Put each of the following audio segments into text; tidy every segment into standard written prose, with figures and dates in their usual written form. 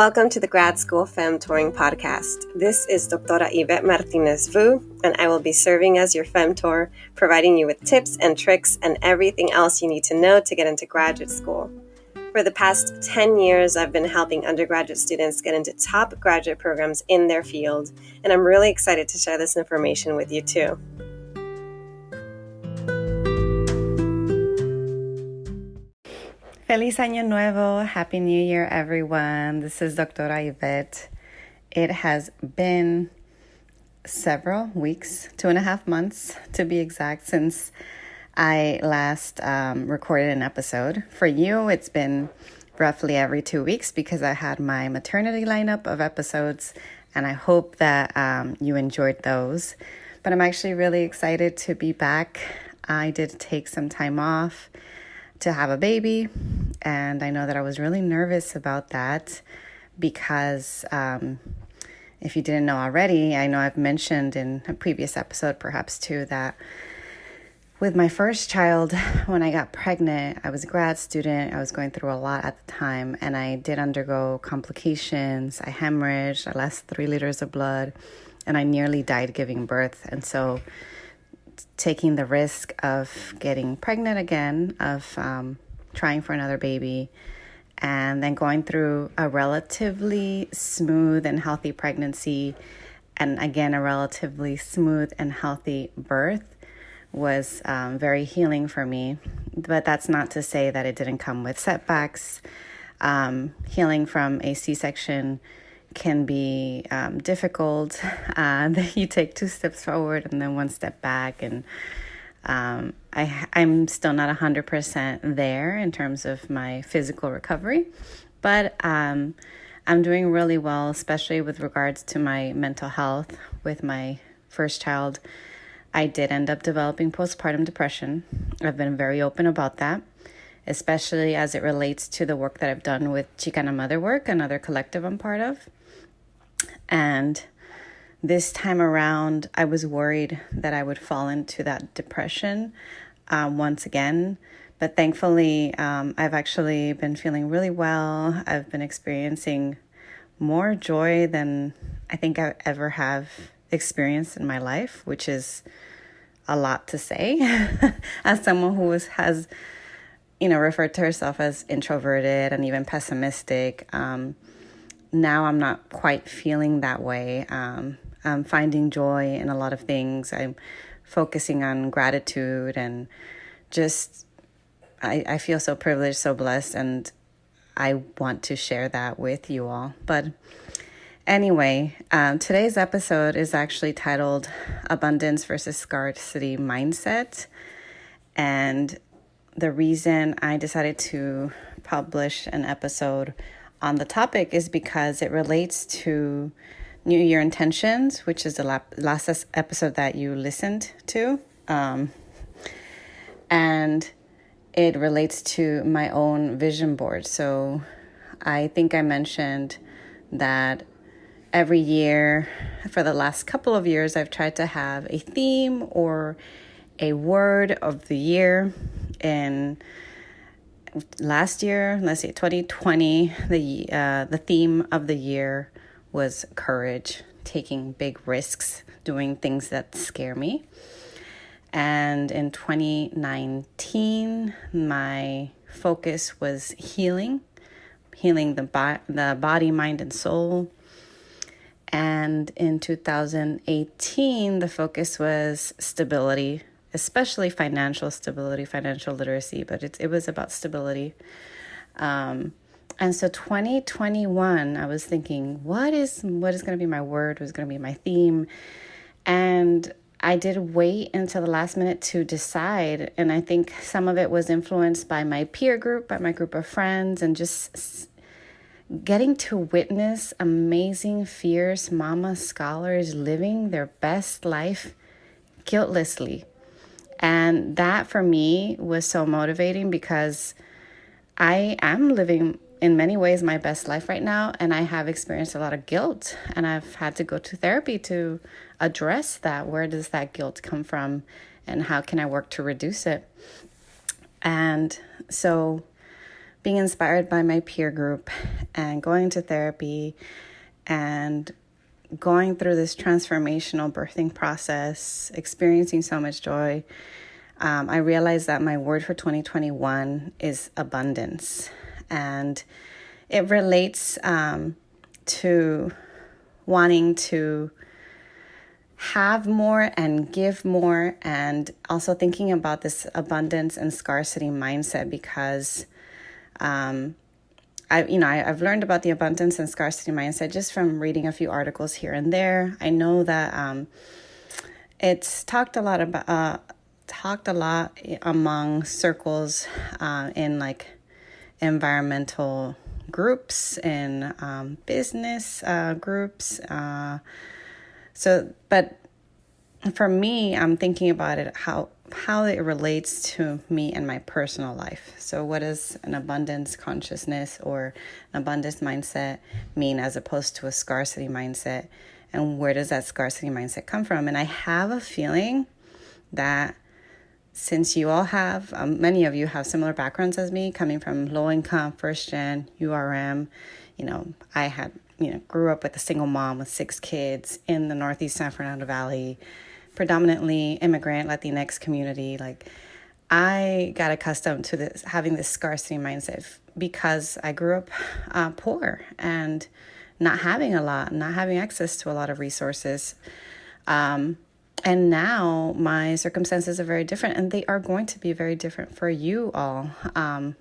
Welcome to the Grad School Femtoring Podcast. This is Doctora Yvette Martinez-Vu, and I will be serving as your femtor, providing you with tips and tricks and everything else you need to know to get into graduate school. For the past 10 years, I've been helping undergraduate students get into top graduate programs in their field, and I'm really excited to share this information with you too. Feliz Año Nuevo. Happy New Year, everyone. This is Doctora Yvette. It has been several weeks, 2.5 months to be exact, since I last recorded an episode. For you, it's been roughly every 2 weeks because I had my maternity lineup of episodes, and I hope that you enjoyed those. But I'm actually really excited to be back. I did take some time off to have a baby, and I know that I was really nervous about that because if you didn't know already, I know I've mentioned in a previous episode perhaps too that with my first child, when I got pregnant, I was a grad student. I was going through a lot at the time, and I did undergo complications. I hemorrhaged, I lost 3 liters of blood, and I nearly died giving birth. And so taking the risk of getting pregnant again, of trying for another baby, and then going through a relatively smooth and healthy pregnancy, and again, a relatively smooth and healthy birth was very healing for me. But that's not to say that it didn't come with setbacks. Healing from a C-section can be difficult. You take 2 steps forward and then 1 step back, and I'm still not 100% there in terms of my physical recovery, but I'm doing really well, especially with regards to my mental health. With my first child, I did end up developing postpartum depression. I've been very open about that, especially as it relates to the work that I've done with Chicana Mother Work, another collective I'm part of. And this time around, I was worried that I would fall into that depression once again. But thankfully, I've actually been feeling really well. I've been experiencing more joy than I think I ever have experienced in my life, which is a lot to say. As someone who has referred to herself as introverted and even pessimistic, now I'm not quite feeling that way. I'm finding joy in a lot of things. I'm focusing on gratitude, and just I feel so privileged, so blessed, and I want to share that with you all. But anyway, today's episode is actually titled Abundance versus Scarcity Mindset. And the reason I decided to publish an episode on the topic is because it relates to New Year intentions, which is the last episode that you listened to. And it relates to my own vision board. So I think I mentioned that every year for the last couple of years, I've tried to have a theme or a word of the year. And last year, 2020, the theme of the year was courage, taking big risks, doing things that scare me. And in 2019, my focus was healing the body, mind, and soul. And in 2018, the focus was stability, especially financial stability, financial literacy, but it was about stability. And so 2021, I was thinking, what is going to be my word? What's going to be my theme? And I did wait until the last minute to decide. And I think some of it was influenced by my peer group, by my group of friends, and just getting to witness amazing, fierce mama scholars living their best life guiltlessly. And that for me was so motivating because I am living in many ways my best life right now, and I have experienced a lot of guilt, and I've had to go to therapy to address that. Where does that guilt come from, and how can I work to reduce it? And so being inspired by my peer group and going to therapy and going through this transformational birthing process, experiencing so much joy, I realized that my word for 2021 is abundance. And it relates to wanting to have more and give more, and also thinking about this abundance and scarcity mindset, because I've learned about the abundance and scarcity mindset just from reading a few articles here and there. I know that it's talked a lot among circles in like environmental groups and business groups. But for me, I'm thinking about it, how it relates to me and my personal life. So what does an abundance consciousness or an abundance mindset mean as opposed to a scarcity mindset? And where does that scarcity mindset come from? And I have a feeling that since you all have, many of you have similar backgrounds as me, coming from low income, first gen, URM, I grew up with a single mom with 6 kids in the Northeast San Fernando Valley, predominantly immigrant Latinx community. Like, I got accustomed to having this scarcity mindset because I grew up poor and not having a lot, not having access to a lot of resources. And now my circumstances are very different, and they are going to be very different for you all,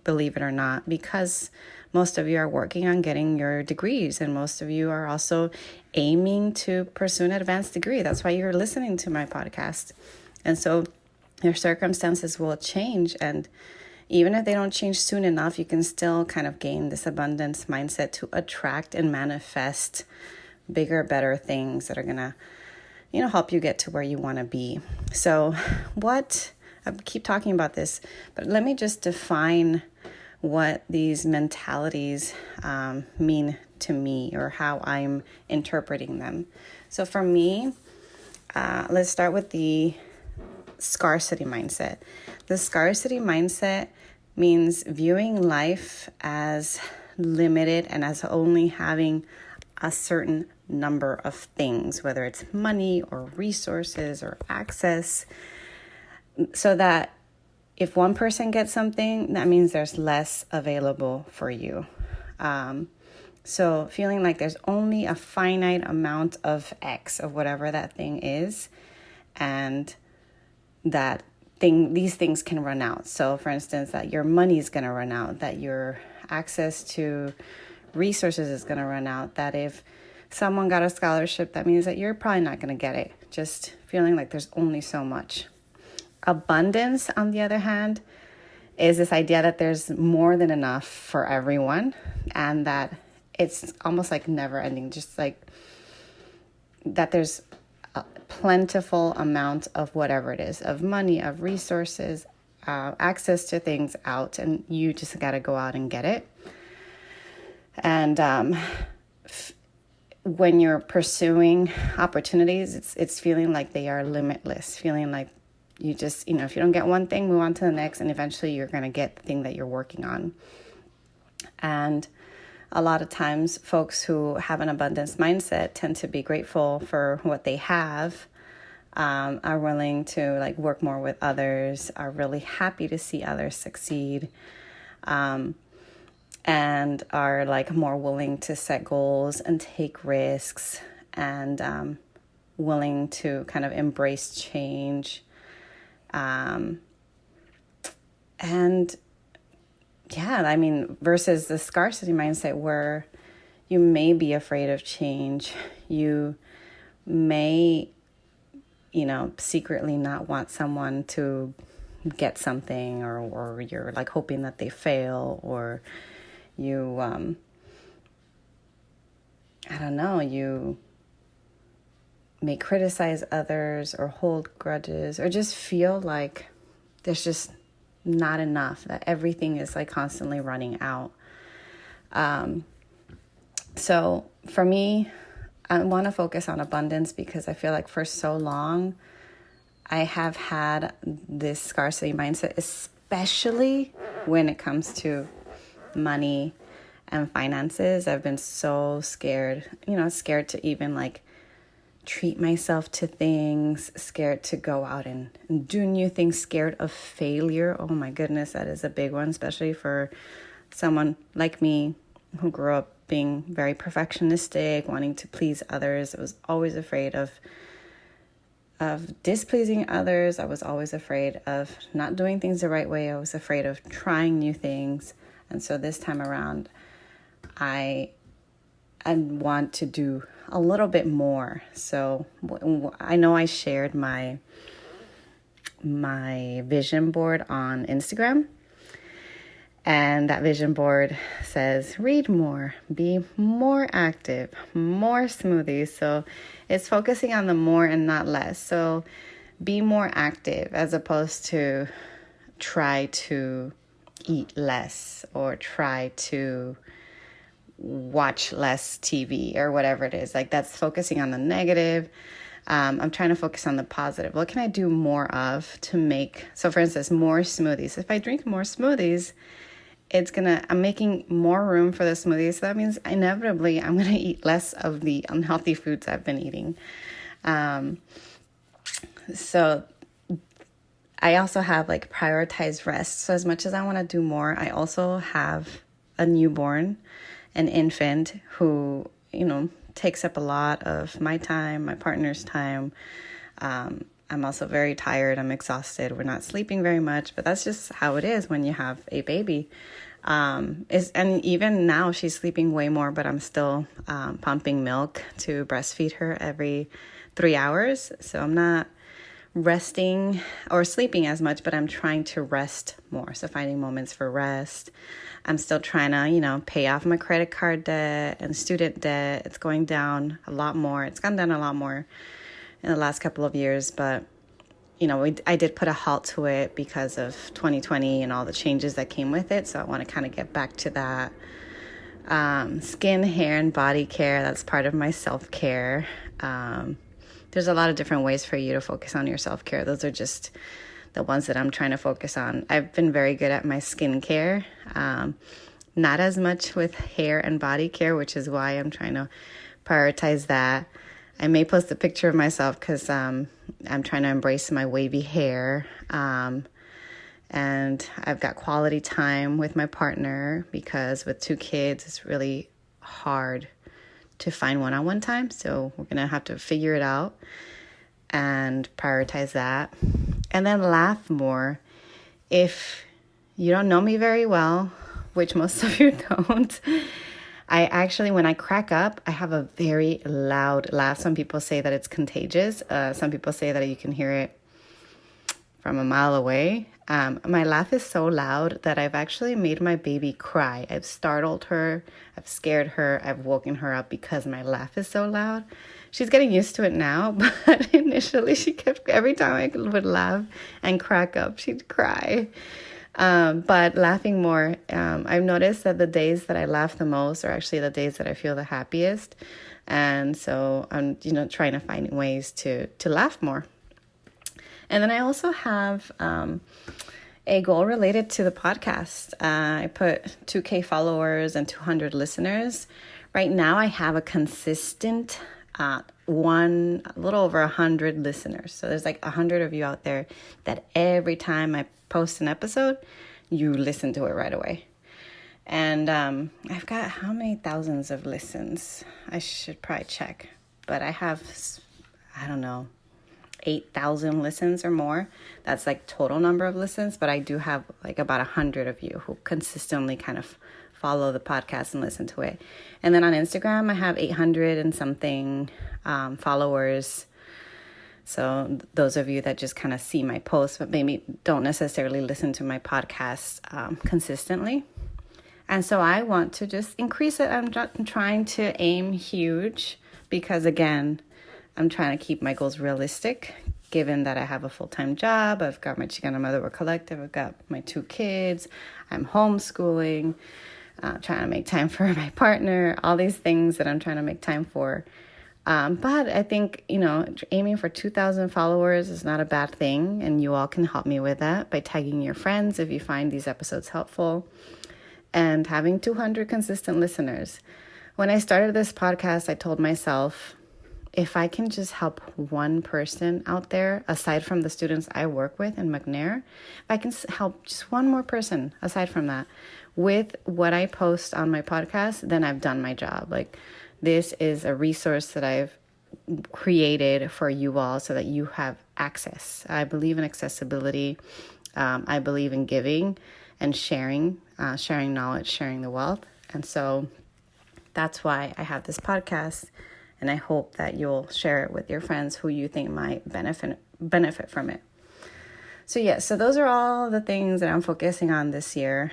believe it or not, because most of you are working on getting your degrees, and most of you are also aiming to pursue an advanced degree. That's why you're listening to my podcast. And so your circumstances will change, and even if they don't change soon enough, you can still kind of gain this abundance mindset to attract and manifest bigger, better things that are going to help you get to where you want to be. So I keep talking about this, but let me just define what these mentalities mean to me, or how I'm interpreting them. So for me, let's start with the scarcity mindset. The scarcity mindset means viewing life as limited and as only having a certain number of things, whether it's money or resources or access, so that if one person gets something, that means there's less available for you. So feeling like there's only a finite amount of X of whatever that thing is, and these things can run out. So for instance, that your money is going to run out, that your access to resources is going to run out, that if someone got a scholarship, that means that you're probably not going to get it. Just feeling like there's only so much. Abundance, on the other hand, is this idea that there's more than enough for everyone, and that it's almost like never ending, just like that there's a plentiful amount of whatever it is, of money, of resources, access to things out, and you just got to go out and get it. And when you're pursuing opportunities, it's feeling like they are limitless, feeling like you just, if you don't get one thing, move on to the next, and eventually you're going to get the thing that you're working on. And a lot of times folks who have an abundance mindset tend to be grateful for what they have, are willing to work more with others, are really happy to see others succeed, and are more willing to set goals and take risks, and willing to kind of embrace change. Versus the scarcity mindset, where you may be afraid of change. You may, secretly not want someone to get something, or you're hoping that they fail, or you, you may criticize others or hold grudges, or just feel like there's just not enough, that everything is constantly running out. So for me, I want to focus on abundance, because I feel like for so long I have had this scarcity mindset, especially when it comes to money and finances. I've been so scared, scared to even like treat myself to things, scared to go out and do new things, scared of failure. Oh my goodness, that is a big one, especially for someone like me who grew up being very perfectionistic, wanting to please others. I was always afraid of displeasing others. I was always afraid of not doing things the right way. I was afraid of trying new things. And so this time around, I want to do a little bit more. So I know I shared my vision board on Instagram. And that vision board says, read more, be more active, more smoothies. So it's focusing on the more and not less. So be more active as opposed to try to eat less or try to watch less TV or whatever it is. Like that's focusing on the negative. I'm trying to focus on the positive. What can I do more of to make, so for instance, more smoothies. If I drink more smoothies, I'm making more room for the smoothies. So that means inevitably I'm going to eat less of the unhealthy foods I've been eating. So I also have like prioritized rest. So as much as I want to do more, I also have a newborn, an infant who, takes up a lot of my time, my partner's time. I'm also very tired. I'm exhausted. We're not sleeping very much, but that's just how it is when you have a baby. And even now she's sleeping way more, but I'm still pumping milk to breastfeed her every 3 hours. So I'm not resting or sleeping as much, but I'm trying to rest more. So finding moments for rest. I'm still trying to, pay off my credit card debt and student debt. It's going down a lot more. It's gone down a lot more in the last couple of years, but I did put a halt to it because of 2020 and all the changes that came with it. So I want to kind of get back to that. Skin, hair, and body care. That's part of my self-care. There's a lot of different ways for you to focus on your self-care. Those are just the ones that I'm trying to focus on. I've been very good at my skincare. Not as much with hair and body care, which is why I'm trying to prioritize that. I may post a picture of myself because I'm trying to embrace my wavy hair. And I've got quality time with my partner because with 2 kids, it's really hard to find one-on-one time. So we're going to have to figure it out and prioritize that. And then laugh more. If you don't know me very well, which most of you don't, I actually, when I crack up, I have a very loud laugh. Some people say that it's contagious. Some people say that you can hear it from a mile away. My laugh is so loud that I've actually made my baby cry. I've startled her. I've scared her. I've woken her up because my laugh is so loud. She's getting used to it now, but initially she kept, every time I would laugh and crack up, she'd cry. But laughing more, I've noticed that the days that I laugh the most are actually the days that I feel the happiest. And so I'm, trying to find ways to laugh more. And then I also have a goal related to the podcast. I put 2K followers and 200 listeners. Right now I have a consistent a little over 100 listeners. So there's like 100 of you out there that every time I post an episode, you listen to it right away. And I've got how many thousands of listens? I should probably check. But I have, 8,000 listens or more. That's like total number of listens. But I do have like about 100 of you who consistently kind of follow the podcast and listen to it. And then on Instagram, I have 800 and something followers. So those of you that just kind of see my posts, but maybe don't necessarily listen to my podcast consistently. And so I want to just increase it. I'm trying to aim huge because, again, I'm trying to keep my goals realistic, given that I have a full-time job. I've got my Chicana Motherwell Collective. I've got my 2 kids. I'm homeschooling, trying to make time for my partner, all these things that I'm trying to make time for. But I think, aiming for 2,000 followers is not a bad thing. And you all can help me with that by tagging your friends if you find these episodes helpful. and having 200 consistent listeners. When I started this podcast, I told myself, if I can just help one person out there, aside from the students I work with in McNair, if I can help just one more person aside from that with what I post on my podcast, then I've done my job. Like, this is a resource that I've created for you all so that you have access. I believe in accessibility. I believe in giving and sharing knowledge, sharing the wealth. And so that's why I have this podcast, and I hope that you'll share it with your friends who you think might benefit from it. So those are all the things that I'm focusing on this year.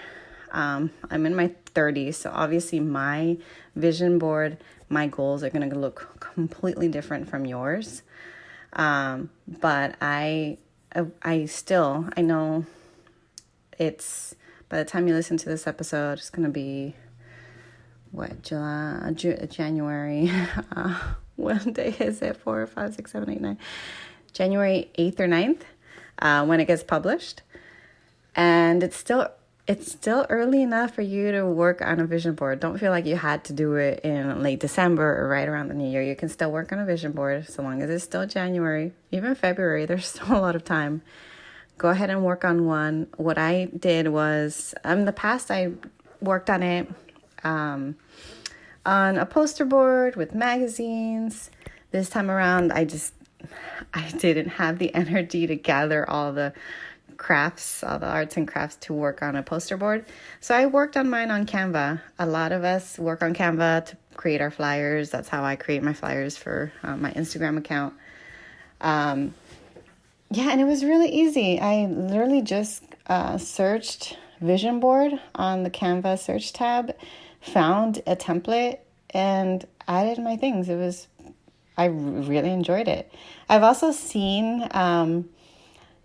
I'm in my 30s, so obviously my vision board, my goals are going to look completely different from yours. But I know it's, by the time you listen to this episode, it's going to be January. What day is it? 4, 5, 6, 7, 8, 9. January 8th or 9th, when it gets published. And it's still early enough for you to work on a vision board. Don't feel like you had to do it in late December or right around the new year. You can still work on a vision board so long as it's still January, even February. There's still a lot of time. Go ahead and work on one. What I did was, in the past, I worked on it on a poster board with magazines. This time around, I didn't have the energy to gather all the crafts, all the arts and crafts to work on a poster board. So I worked on mine on Canva. A lot of us work on Canva to create our flyers. That's how I create my flyers for my Instagram account. And it was really easy. I literally just searched vision board on the Canva search tab, found a template, and added my things. I really enjoyed it. I've also seen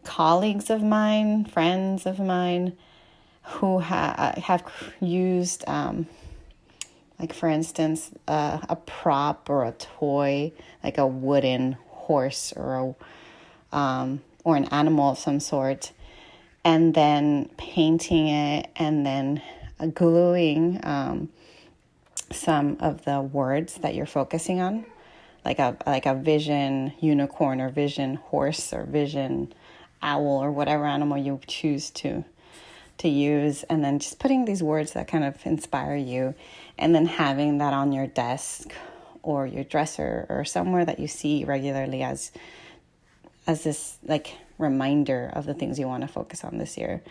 colleagues of mine, friends of mine, who have used, like for instance, a prop or a toy, like a wooden horse or an animal of some sort, and then painting it and then gluing some of the words that you're focusing on, like a vision unicorn or vision horse or vision owl or whatever animal you choose to use, and then just putting these words that kind of inspire you, and then having that on your desk or your dresser or somewhere that you see regularly as this like reminder of the things you want to focus on this year.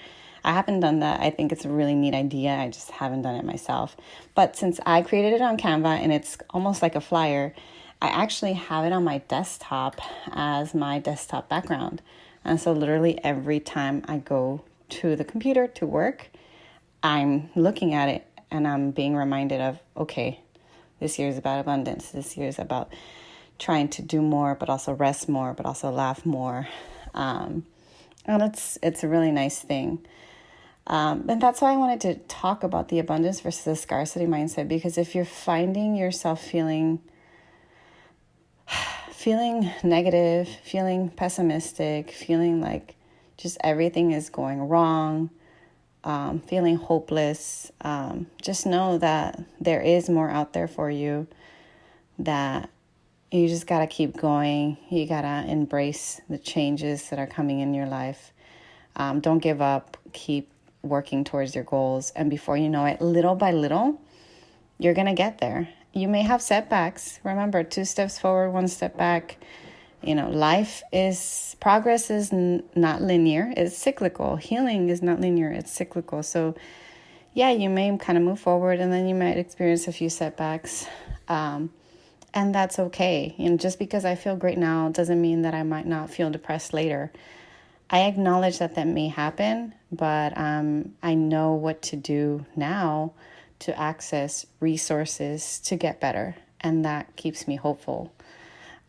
I haven't done that. I think it's a really neat idea. I just haven't done it myself. But since I created it on Canva and it's almost like a flyer, I actually have it on my desktop as my desktop background. And so literally every time I go to the computer to work, I'm looking at it and I'm being reminded of, okay, this year is about abundance. This year is about trying to do more, but also rest more, but also laugh more. And it's a really nice thing. And that's why I wanted to talk about the abundance versus the scarcity mindset, because if you're finding yourself feeling negative, feeling pessimistic, feeling like just everything is going wrong, feeling hopeless, just know that there is more out there for you, that you just got to keep going. You got to embrace the changes that are coming in your life. Don't give up. Keep working towards your goals. And before you know it, little by little, you're going to get there. You may have setbacks. Remember, 2 steps forward, 1 step back. Progress is not linear. It's cyclical. Healing is not linear. It's cyclical. So yeah, you may kind of move forward and then you might experience a few setbacks. And that's okay. Just because I feel great now doesn't mean that I might not feel depressed later. I acknowledge that may happen, but I know what to do now to access resources to get better, and that keeps me hopeful.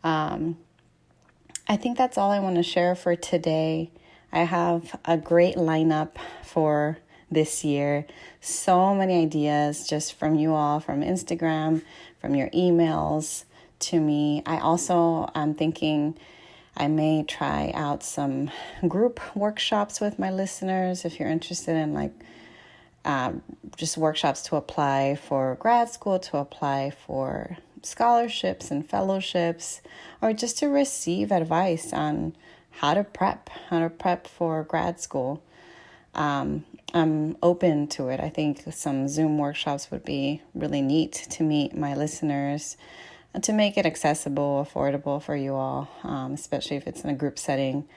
I think that's all I want to share for today. I have a great lineup for this year. So many ideas just from you all, from Instagram, from your emails to me. I also am thinking I may try out some group workshops with my listeners if you're interested in just workshops to apply for grad school, to apply for scholarships and fellowships, or just to receive advice on how to prep for grad school. I'm open to it. I think some Zoom workshops would be really neat to meet my listeners and to make it accessible, affordable for you all, especially if it's in a group setting.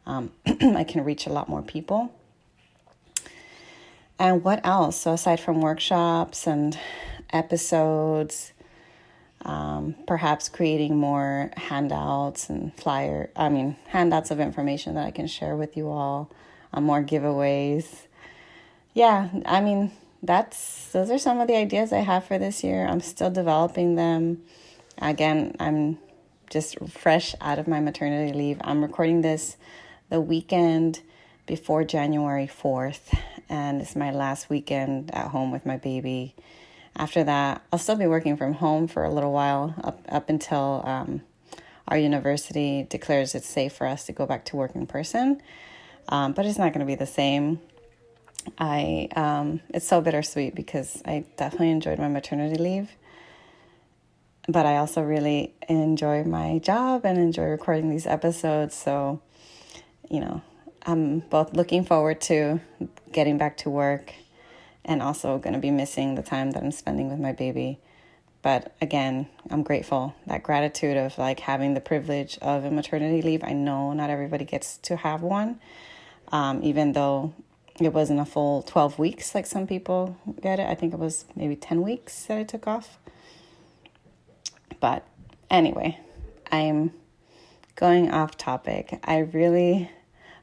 I can reach a lot more people. And what else? So aside from workshops and episodes, perhaps creating more handouts and handouts of information that I can share with you all, more giveaways. Yeah, those are some of the ideas I have for this year. I'm still developing them. Again, I'm just fresh out of my maternity leave. I'm recording this the weekend before January 4th, and it's my last weekend at home with my baby. After that, I'll still be working from home for a little while, up until our university declares it's safe for us to go back to work in person. But it's not going to be the same. It's so bittersweet because I definitely enjoyed my maternity leave, but I also really enjoy my job and enjoy recording these episodes. So, I'm both looking forward to getting back to work and also going to be missing the time that I'm spending with my baby. But again, I'm grateful, that gratitude of having the privilege of a maternity leave. I know not everybody gets to have one, even though it wasn't a full 12 weeks like some people get it. I think it was maybe 10 weeks that I took off. But anyway, I'm going off topic. I really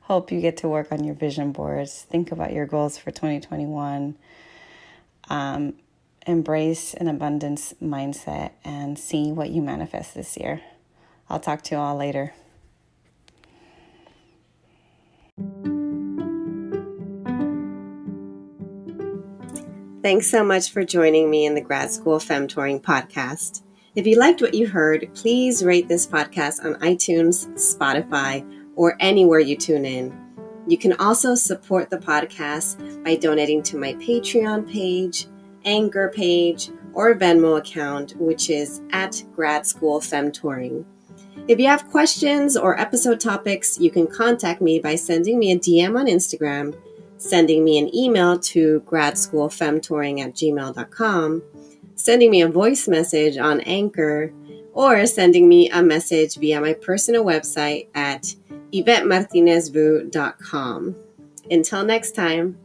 hope you get to work on your vision boards. Think about your goals for 2021. Embrace an abundance mindset and see what you manifest this year. I'll talk to you all later. Thanks so much for joining me in the Grad School Femtoring Podcast. If you liked what you heard, please rate this podcast on iTunes, Spotify, or anywhere you tune in. You can also support the podcast by donating to my Patreon page, Anchor page, or Venmo account, which is at Grad School Femtoring. If you have questions or episode topics, you can contact me by sending me a DM on Instagram, sending me an email to gradschoolfemtoring@gmail.com, sending me a voice message on Anchor, or sending me a message via my personal website at YvetteMartinezvu.com. Until next time.